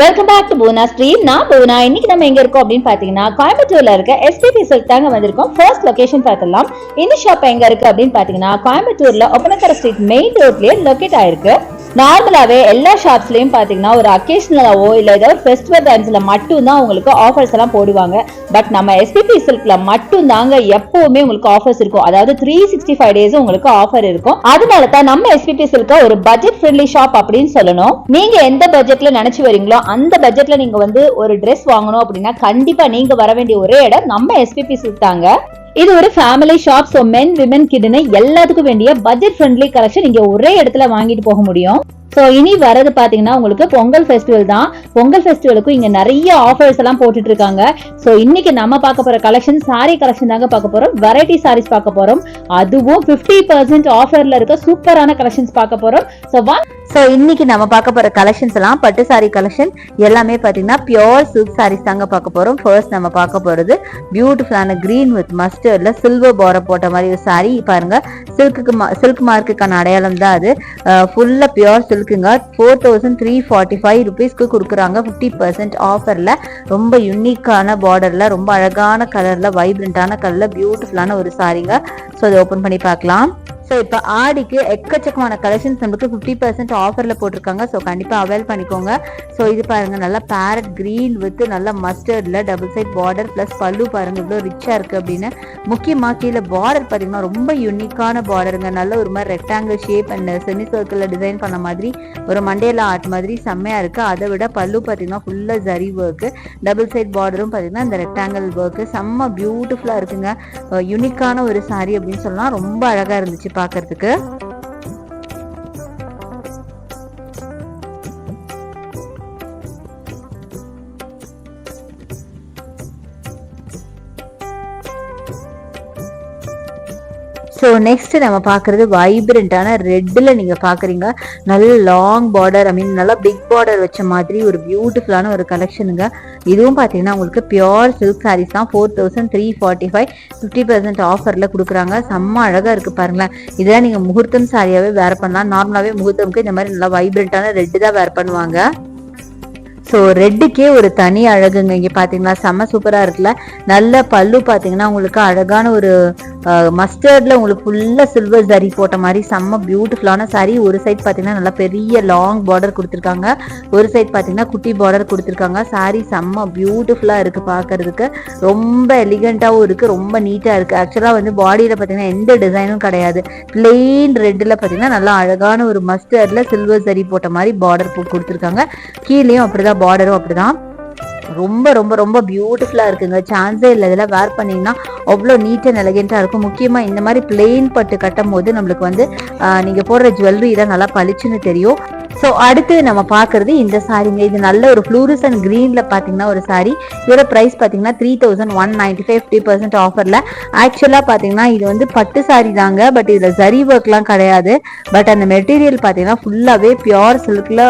Welcome back to Poona stream. நான் பூனா. இன்னைக்கு நம்ம எங்க இருக்கோம் அப்படின்னு பாத்தீங்கன்னா கோயம்புத்தூர்ல இருக்க எஸ்பிபி சில்க் தாங்க வந்திருக்கோம். ஃபர்ஸ்ட் லொகேஷன் பார்த்தலாம். இந்த ஷாப் எங்க இருக்கு அப்படின்னு பாத்தீங்கன்னா கோயம்புத்தூர்ல ஒப்பனக்கரை ஸ்ட்ரீட் மெயின் ரோட்லயே லொகேட் ஆயிருக்கு. நார்மலாவே எல்லா ஷாப்ஸ்லயும் பாத்தீங்கன்னா ஒரு அக்கேஷனலாவோ இல்ல ஏதாவது ஃபெஸ்டிவல் டைம்ஸ்ல மட்டும் தான் உங்களுக்கு ஆஃபர்ஸ் எல்லாம் போடுவாங்க. பட் நம்ம எஸ்பிபி சில்க்ல மட்டும் தாங்க எப்பவுமே உங்களுக்கு ஆஃபர்ஸ் இருக்கும். அதாவது 365 டேஸ் உங்களுக்கு ஆஃபர் இருக்கும். அதனால தான் நம்ம எஸ்பிபி சில்க ஒரு பட்ஜெட் ஃப்ரெண்ட்லி ஷாப் அப்படின்னு சொல்லணும். நீங்க எந்த பட்ஜெட்ல நினைச்சு வரீங்களோ அந்த பட்ஜெட்ல நீங்க ஒரு ட்ரெஸ் வாங்கணும் அப்படின்னா கண்டிப்பா நீங்க வர வேண்டிய ஒரே இடம் நம்ம எஸ்பிபி சில்க் தாங்க. இது ஒரு family shop. So men women கிட்னு எல்லாத்துக்கும் வேண்டிய பட்ஜெட் ஃப்ரெண்ட்லி கலெக்ஷன் இங்க ஒரே இடத்துல வாங்கிட்டு போக முடியும். சோ இனி வரது பாத்தீங்கன்னா உங்களுக்கு பொங்கல் ஃபெஸ்டிவல் தான். பொங்கல் ஃபெஸ்டிவலுக்கும் இங்க நிறைய ஆஃபர்ஸ் எல்லாம் போட்டுட்டு இருக்காங்க. சோ இன்னைக்கு நம்ம பார்க்க போற கலெக்ஷன் சாரி கலெக்ஷன் தாங்க பார்க்க போறோம். வெரைட்டி சாரீஸ் பார்க்க போறோம். அதுவும் 50% ஆஃபர்ல இருக்க சூப்பரான கலெக்ஷன்ஸ் பார்க்க போறோம். சோ இன்னைக்கு நம்ம பார்க்க போற கலெக்ஷன்ஸ் எல்லாம் பட்டு சாரி கலெக்ஷன் எல்லாமே பாத்தீங்கன்னா பியோர் சில்க் சாரீஸ் தாங்க பார்க்க போறோம். ஃபர்ஸ்ட் நம்ம பார்க்க போறது பியூட்டிஃபுல்லான கிரீன் வித் மஸ்டர்ட்ல சில்வர் பார்டர் போட்ட மாதிரி ஒரு சாரி பாருங்க. சில்க் மார்க்குக்கான அடையாளம் தான் அது. ஃபுல்லா பியோர் சில்க் 4345 rupeesக்கு கொடுக்குறாங்க 50% ஆஃபர்ல. ரொம்ப யூனிக்கான பார்டர்ல ரொம்ப அழகான கலர்ல வைப்ரண்டான கலர்ல பியூட்டிஃபுல்லான ஒரு சாரிங்க. ஸோ அதை ஓப்பன் பண்ணி பார்க்கலாம். ஸோ இப்போ ஆடிக்கு எக்கச்சக்கமான கலெக்ஷன்ஸ் நம்மளுக்கு 50% ஆஃபர்ல போட்டிருக்காங்க. ஸோ கண்டிப்பா அவைல் பண்ணிக்கோங்க. ஸோ இது பாருங்க நல்லா பேரட் கிரீன் வித் நல்ல மஸ்டர்ட்ல டபுள் சைட் பார்டர் பிளஸ் பல்லு பாருங்க இவ்வளோ ரிச்சா இருக்கு அப்படின்னு. முக்கியமா கீழே பார்டர் பாத்தீங்கன்னா ரொம்ப யூனிக்கான பார்டருங்க. நல்ல ஒரு மாதிரி ரெக்டாங்கிள் ஷேப் அண்ட் செமி சர்க்கிள்ல டிசைன் பண்ண மாதிரி ஒரு மண்டேலா ஆர்ட் மாதிரி செம்மையா இருக்கு. அதை விட பல்லு பாத்தீங்கன்னா ஃபுல்லா ஜரி ஒர்க், டபுள் சைட் பார்டரும் பாத்தீங்கன்னா இந்த ரெக்டாங்கிள் ஒர்க் செம்ம பியூட்டிஃபுல்லா இருக்குங்க. யூனிக்கான ஒரு சாரி அப்படின்னு சொல்லலாம். ரொம்ப அழகா இருந்துச்சு பார்க்கிறதுக்கு. ஸோ நெக்ஸ்ட் நம்ம பார்க்கறது வைப்ரண்டான ரெட்ல நீங்க பாக்குறீங்க. நல்ல லாங் பார்டர் நல்லா பிக் பார்டர் வச்ச மாதிரி ஒரு பியூட்டிஃபுல்லான ஒரு கலெக்ஷனுங்க. இதுவும் பாத்தீங்கன்னா உங்களுக்கு பியோர் சில்க் சாரீஸ் தான். 4345 50% ஆஃபர்ல கொடுக்குறாங்க. செம்ம அழகா இருக்கு பாருங்களேன். இதெல்லாம் நீங்க முகூர்த்தம் சாரியாவே வேர் பண்ணலாம். நார்மலாவே முகூர்த்தம்க்கு இந்த மாதிரி நல்லா வைப்ரண்டான ரெட் தான் வேர் பண்ணுவாங்க. ஸோ ரெட்டுக்கே ஒரு தனி அழகுங்க. இங்கே பார்த்தீங்கன்னா செம்ம சூப்பராக இருக்குல்ல. நல்ல பல்லு பார்த்தீங்கன்னா உங்களுக்கு அழகான ஒரு மஸ்டர்ட்ல உங்களுக்கு ஃபுல்லாக சில்வர் ஜரி போட்ட மாதிரி செம்ம பியூட்டிஃபுல்லான சாரி. ஒரு சைட் பார்த்தீங்கன்னா நல்லா பெரிய லாங் பார்டர் கொடுத்துருக்காங்க, ஒரு சைட் பார்த்தீங்கன்னா குட்டி பார்டர் கொடுத்துருக்காங்க. சாரி செம்ம பியூட்டிஃபுல்லாக இருக்குது பார்க்கறதுக்கு. ரொம்ப எலிகண்டாகவும் இருக்குது, ரொம்ப நீட்டாக இருக்குது. ஆக்சுவலாக பாடியில் பார்த்தீங்கன்னா எந்த டிசைனும் கிடையாது. பிளெயின் ரெட்டில் பார்த்தீங்கன்னா நல்லா அழகான ஒரு மஸ்டர்ட்ல சில்வர் ஜரி போட்ட மாதிரி பார்டர் கொடுத்துருக்காங்க. கீழேயும் அப்படிதான், பார்டரும் அப்படிதான். ரொம்ப ரொம்ப ரொம்ப பியூட்டிஃபுல்லா இருக்குங்க. சான்ஸே இல்லை. இதெல்லாம் வேர் பண்ணீங்கன்னா அவ்வளோ நீட் அண்ட் எலகெண்டா இருக்கும். முக்கியமா இந்த மாதிரி பிளெயின் பட்டு கட்டும் போது நம்மளுக்கு நீங்க போடுற ஜுவல்லரி தான் நல்லா பளிச்சுன்னு தெரியும். ஸோ அடுத்து நம்ம பார்க்கறது இந்த சாரிங்க. இது நல்ல ஒரு ஃப்ளூரசன்ட் கிரீன்ல பார்த்தீங்கன்னா ஒரு சாரி. இதோட ப்ரைஸ் பார்த்தீங்கன்னா 3195 50% ஆஃபர்ல. ஆக்சுவலாக பார்த்தீங்கன்னா இது பட்டு சாரி தாங்க. பட் இதில் ஜரி ஒர்க்லாம் கிடையாது. பட் அந்த மெட்டீரியல் பார்த்தீங்கன்னா ஃபுல்லாகவே பியோர் சில்க்ல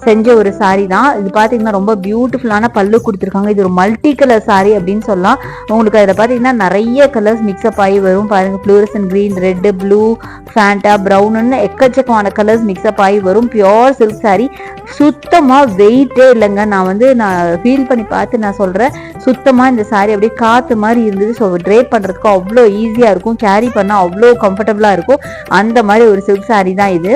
செஞ்ச ஒரு சாரி தான். இது பார்த்தீங்கன்னா ரொம்ப பியூட்டிஃபுல்லான பல்லு கொடுத்துருக்காங்க. இது ஒரு மல்டி கலர் சாரி அப்படின்னு சொல்லலாம். உங்களுக்கு அதில் பார்த்தீங்கன்னா நிறைய கலர்ஸ் மிக்ஸ்அப் ஆகி வரும் பாருங்க. Fluorescent green, red, blue, Fanta, ப்ரௌன்னு எக்கச்சக்கமான கலர்ஸ் மிக்ஸ்அப் ஆகி வரும். Pure silk sari. சுத்தமா வெயிட்டே இல்லைங்க. நான் ஃபீல் பண்ணி பார்த்து நான் சொல்றேன். சுத்தமா இந்த சாரி அப்படியே காத்து மாதிரி இருந்தது. ஸோ ட்ரேப் பண்றதுக்கு அவ்வளோ ஈஸியா இருக்கும், கேரி பண்ணா அவ்வளோ கம்ஃபர்டபுளா இருக்கும். அந்த மாதிரி ஒரு சில்க் சாரி தான் இது.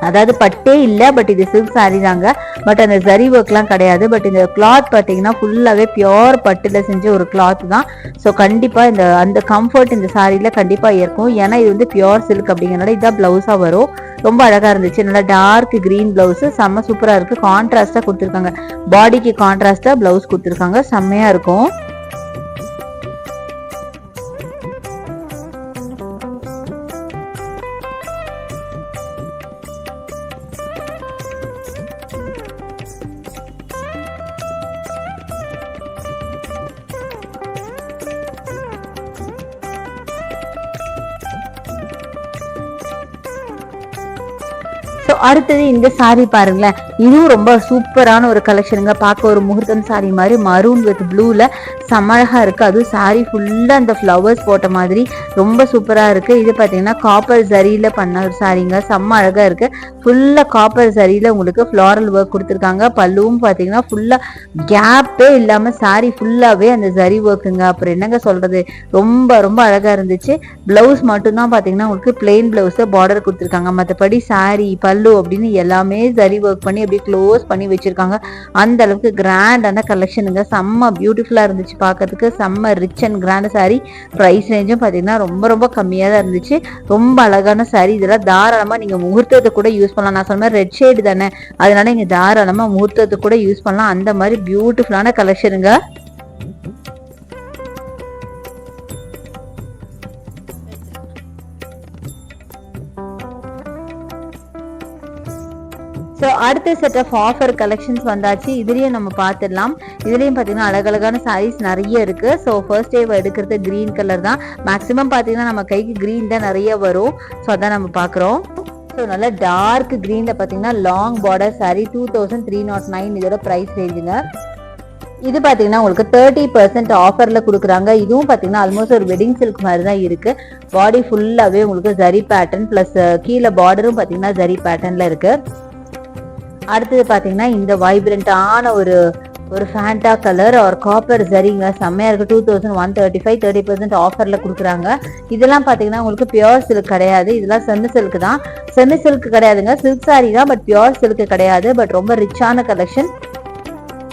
அதாவது பட்டே இல்லை, பட் இது சில்க் சாரி தாங்க. பட் அந்த ஜரி ஒர்க்லாம் கிடையாது. பட் இந்த கிளாத் பார்த்தீங்கன்னா ஃபுல்லாகவே பியோர் பட்டுல செஞ்ச ஒரு கிளாத் தான். ஸோ கண்டிப்பாக அந்த கம்ஃபர்ட் இந்த சாரியில கண்டிப்பாக இருக்கும். ஏன்னா இது பியோர் சில்க் அப்படிங்கிறனால இதான் பிளவுஸாக வரும். ரொம்ப அழகா இருந்துச்சு. நல்லா டார்க் கிரீன் பிளவுஸ் செம்ம சூப்பரா இருக்கு. கான்ட்ராஸ்டா கொடுத்துருக்காங்க, பாடிக்கு கான்ட்ராஸ்டா பிளவுஸ் கொடுத்துருக்காங்க. செம்மையா இருக்கும். ஸோ அடுத்தது இந்த சாரி பாருங்களேன், இதுவும் ரொம்ப சூப்பரான ஒரு கலெக்ஷனுங்க. பார்க்க ஒரு முகூர்த்தம் சாரி மாதிரி மரூன் வித் ப்ளூல செம்மழகா இருக்கு. அதுவும் சாரி ஃபுல்லா அந்த ஃப்ளவர்ஸ் போட்ட மாதிரி ரொம்ப சூப்பரா இருக்கு. இது பாத்தீங்கன்னா காப்பர் ஜரியில பண்ண ஒரு சாரிங்க, செம்ம அழகா இருக்கு. ஃபுல்லா காப்பர் ஜரியில உங்களுக்கு ஃப்ளாரல் ஒர்க் கொடுத்துருக்காங்க. பல்லுவும் பாத்தீங்கன்னா ஃபுல்லா கேப்பே இல்லாம சாரி ஃபுல்லாவே அந்த ஜரி ஒர்க்குங்க. அப்புறம் என்னங்க சொல்றது, ரொம்ப ரொம்ப அழகா இருந்துச்சு. பிளவுஸ் மட்டும் தான் பாத்தீங்கன்னா உங்களுக்கு பிளெயின் பிளவுஸ் பார்டர் கொடுத்துருக்காங்க. மற்றபடி சாரி பல்லு அப்படின்னு எல்லாமே ஜரி ஒர்க் பண்ணி அப்படியே க்ளோஸ் பண்ணி வச்சிருக்காங்க. அந்த அளவுக்கு கிராண்டான கலெக்ஷனுங்க. செம்ம பியூட்டிஃபுல்லா இருந்துச்சு பார்க்கறதுக்கு. செம்ம rich and grand sari. Price ரேஞ்சும் பார்த்தீங்கன்னா ரொம்ப ரொம்ப கம்மியாக தான் இருந்துச்சு. ரொம்ப அழகான சாரி. இதெல்லாம் தாராளமாக நீங்கள் முகூர்த்தத்தை கூட யூஸ் பண்ணலாம். நான் சொன்ன ரெட் ஷேடு தானே, அதனால நீங்கள் தாராளமாக முகூர்த்தத்தை கூட யூஸ் பண்ணலாம். அந்த மாதிரி பியூட்டிஃபுல்லான கலெக்ஷனுங்க. ஸோ அடுத்த செட் ஆஃப் ஆஃபர் கலெக்ஷன்ஸ் வந்தாச்சு. இதுலேயும் நம்ம பார்த்துடலாம். இதுலேயும் பார்த்தீங்கன்னா அழகழகான சாரீஸ் நிறைய இருக்கு. ஸோ ஃபர்ஸ்ட் டே எடுக்கிறது கிரீன் கலர் தான். மேக்ஸிமம் பார்த்தீங்கன்னா நம்ம கைக்கு கிரீன் தான் நிறைய வரும். ஸோ அதான் நம்ம பார்க்குறோம். ஸோ நல்லா டார்க் கிரீனில் பார்த்தீங்கன்னா லாங் பார்டர் சாரீ 2309 இதோட ப்ரைஸ் ரேஞ்சுங்க. இது பார்த்தீங்கன்னா உங்களுக்கு 30% ஆஃபரில் கொடுக்குறாங்க. இதுவும் பார்த்தீங்கன்னா ஆல்மோஸ்ட் ஒரு வெட்டிங் சில்க் மாதிரி தான் இருக்கு. பாடி ஃபுல்லாகவே உங்களுக்கு ஜரி பேட்டர்ன் ப்ளஸ் கீழே பார்டரும் பார்த்தீங்கன்னா ஜரி பேட்டர்னில் இருக்கு. அடுத்தது பாத்தீங்கன்னா இந்த வைப்ரண்டான ஒரு ஃபேண்டா கலர் ஒரு காப்பர் ஜரிங்க, செம்மையா இருக்கு. 2135 30% ஆஃபர்ல கொடுக்குறாங்க. இதெல்லாம் பாத்தீங்கன்னா உங்களுக்கு பியோர் சில்க் கிடையாது. இதெல்லாம் செமி சில்க் தான். செமி சில்க் கிடையாதுங்க, சில்க் சாரி தான், பட் பியோர் சில்க் கிடையாது. பட் ரொம்ப ரிச்சான கலெக்ஷன்.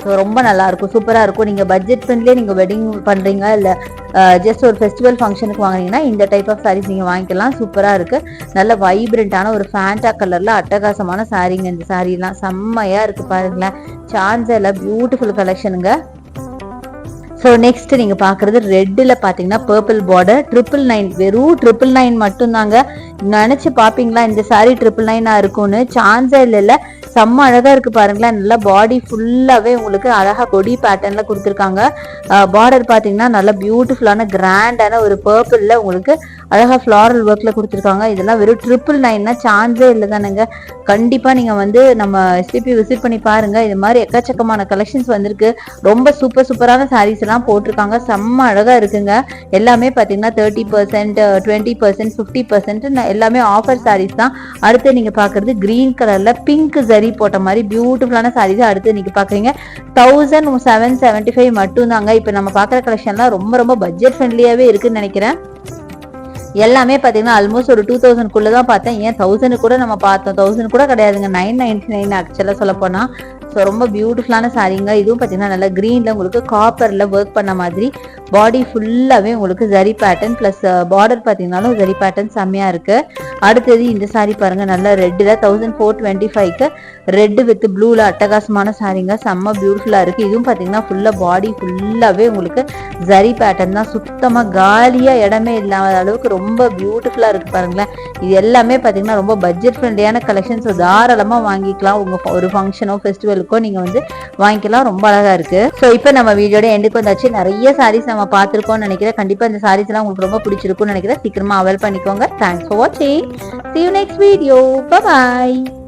ஸோ ரொம்ப நல்லா இருக்கும், சூப்பரா இருக்கும். நீங்க பட்ஜெட் ஃப்ரெண்ட்லியே நீங்க வெட்டிங் பண்றீங்க இல்ல ஜஸ்ட் ஒரு ஃபெஸ்டிவல் ஃபங்க்ஷனுக்கு வாங்குனீங்கன்னா இந்த டைப் ஆஃப் சாரீஸ் நீங்க வாங்கிக்கலாம். சூப்பரா இருக்கு. நல்ல வைப்ரண்டான ஒரு ஃபேண்டா கலர்ல அட்டகாசமான சாரீங்க. இந்த சாரீலாம் செம்மையா இருக்கு பாருங்களேன். சான்ஸில் பியூட்டிஃபுல் கலெக்ஷனுங்க. ஸோ நெக்ஸ்ட் நீங்க பாக்குறது ரெட்டில் பாத்தீங்கன்னா பர்பிள் பார்டர் 999, வெறும் 999 மட்டும் தாங்க. நினைச்சு பாப்பீங்களா இந்த சாரி 999 இருக்கும்னு? சான்ஸே இல்ல. செம்ம அழகா இருக்கு பாருங்களேன். நல்லா பாடி ஃபுல்லாவே உங்களுக்கு அழகா கொடி பேட்டர்ன்ல கொடுத்துருக்காங்க. பார்டர் பாத்தீங்கன்னா நல்லா பியூட்டிஃபுல்லான கிராண்டான ஒரு பர்பிள்ல உங்களுக்கு அழகா ஃபிளாரல் ஒர்க்ல கொடுத்துருக்காங்க. இதெல்லாம் வெறும் 999 சான்ஸே இல்லை தானுங்க. கண்டிப்பா நீங்க நம்ம எஸ்பிபி விசிட் பண்ணி பாருங்க. இது மாதிரி எக்கச்சக்கமான கலெக்ஷன்ஸ் வந்திருக்கு. ரொம்ப சூப்பரான சாரீஸ் எல்லாம் போட்டிருக்காங்க. செம்ம அழகா இருக்குங்க. எல்லாமே பாத்தீங்கன்னா 30%, 20%, 50% எல்லாமே ஆஃபர் சாரீஸ் தான். அடுத்து நீங்க பாக்குறது கிரீன் கலர்ல பிங்க் ஜரி போட்ட மாதிரி பியூட்டிஃபுல்லான சாரீஸ். அடுத்து நீங்க பாக்குறீங்க 1775 மட்டும் தாங்க. இப்ப நம்ம பாக்குற கலெக்ஷன்லாம் ரொம்ப ரொம்ப பட்ஜெட் ஃப்ரெண்ட்லியாவே இருக்குன்னு நினைக்கிறேன். எல்லாமே பாத்தீங்கன்னா ஆல்மோஸ்ட் ஒரு 2000 தான் பார்த்தேன். ஏன் 1000 கூட நம்ம பார்த்தோம். 1000 கூட கிடையாதுங்க, 999 ஆக்சுவலா சொல்ல போனா. ஸோ ரொம்ப பியூட்டிஃபுல்லான சாரீங்க. இதுவும் பார்த்தீங்கன்னா நல்லா க்ரீனில் உங்களுக்கு காப்பரில் ஒர்க் பண்ண மாதிரி பாடி ஃபுல்லாகவே உங்களுக்கு ஜரி பேட்டர்ன் ப்ளஸ் பார்டர் பார்த்தீங்கன்னாலும் ஜரி பேட்டர்ன் செம்மையாக இருக்குது. அடுத்தது இந்த சாரீ பாருங்கள், நல்லா ரெட்டில் 1425க்கு ரெட்டு வித் ப்ளூவில் அட்டகாசமான சாரீங்க. செம்ம பியூட்டிஃபுல்லாக இருக்குது. இதுவும் பார்த்தீங்கன்னா ஃபுல்லாக பாடி ஃபுல்லாகவே உங்களுக்கு ஜரி பேட்டர்ன் தான். சுத்தமாக காலியாக இடமே இல்லாத அளவுக்கு ரொம்ப பியூட்டிஃபுல்லாக இருக்குது பாருங்களேன். இது எல்லாமே பார்த்தீங்கன்னா ரொம்ப பட்ஜெட் ஃப்ரெண்ட்லியான கலெக்ஷன்ஸ். தாராளமாக வாங்கிக்கலாம். உங்கள் ஒரு ஃபங்க்ஷனோ ஃபெஸ்டிவல் நீங்க வாங்கிக்கலாம். ரொம்ப அழகா இருக்கு. சோ இப்போ நம்ம வீடியோட எண்டுக்கு வந்தாச்சு. நிறைய சாரீஸ் நம்ம பார்த்திருக்கோம்னு நினைக்கிறேன். கண்டிப்பா இந்த சாரீஸ் எல்லாம் உங்களுக்கு ரொம்ப பிடிச்சிருக்கும்னு நினைக்கிறேன். சீக்கிரமா அவைல் பண்ணிக்கோங்க. தேங்க்ஸ் ஃபார் வாட்சிங். See you next video. Bye bye.